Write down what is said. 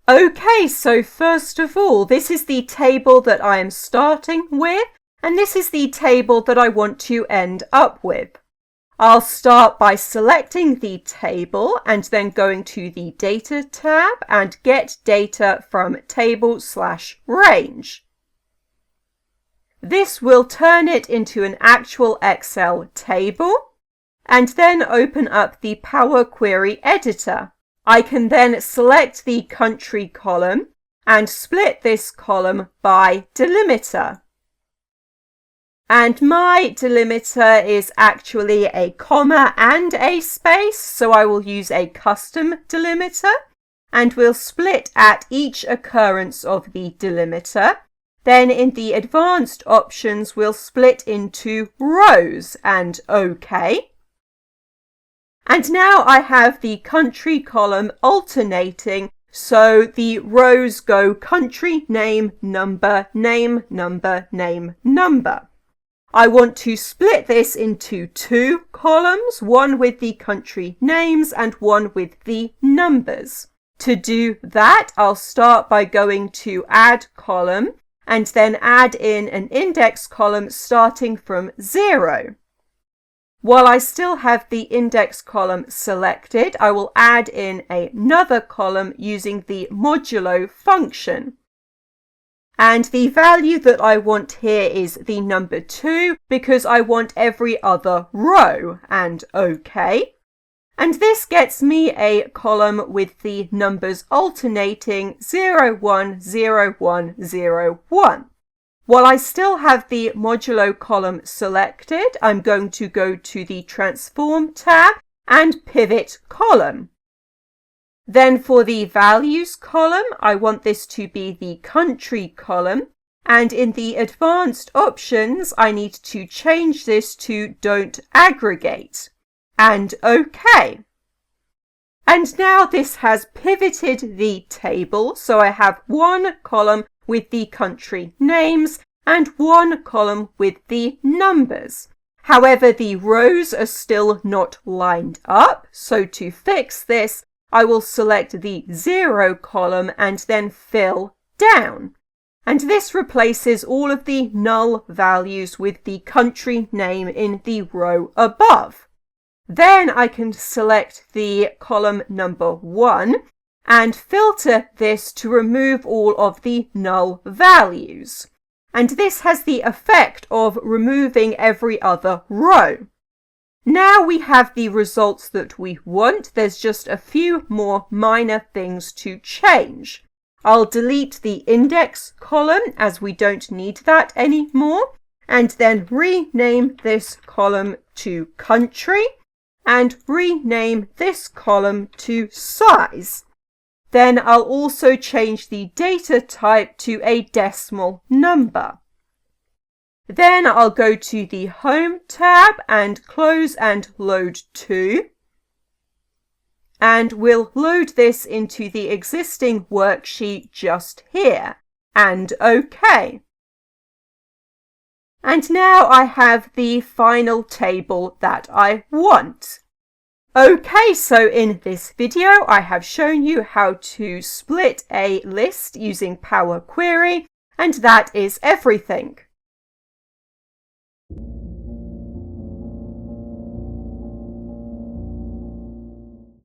Okay, so first of all, this is the table that I am starting with, and this is the table that I want to end up with. I'll start by selecting the table and then going to the Data tab and get data from table/range. This will turn it into an actual Excel table, and then open up the Power Query editor. I can then select the country column and split this column by delimiter. And my delimiter is actually a comma and a space, so I will use a custom delimiter, and we'll split at each occurrence of the delimiter. Then in the advanced options, we'll split into rows and OK. And now I have the country column alternating, so the rows go country, name, number, name, number, name, number. I want to split this into two columns, one with the country names and one with the numbers. To do that, I'll start by going to Add Column and then add in an index column starting from 0. While I still have the index column selected, I will add in another column using the modulo function. And the value that I want here is the number 2 because I want every other row, and OK. And this gets me a column with the numbers alternating 0, 1, 0, 1, 0, 1. While I still have the modulo column selected, I'm going to go to the Transform tab and Pivot Column. Then for the Values column, I want this to be the country column, and in the Advanced options, I need to change this to Don't Aggregate, and OK. And now this has pivoted the table, so I have one column with the country names and one column with the numbers. However, the rows are still not lined up, so to fix this, I will select the 0 column and then fill down. And this replaces all of the null values with the country name in the row above. Then I can select the column number 1 and filter this to remove all of the null values. And this has the effect of removing every other row. Now we have the results that we want. There's just a few more minor things to change. I'll delete the index column as we don't need that anymore, and then rename this column to country and rename this column to size. Then I'll also change the data type to a decimal number. Then I'll go to the Home tab and close and load to. And we'll load this into the existing worksheet just here. And OK. And now I have the final table that I want. Okay, so in this video, I have shown you how to split a list using Power Query, and that is everything.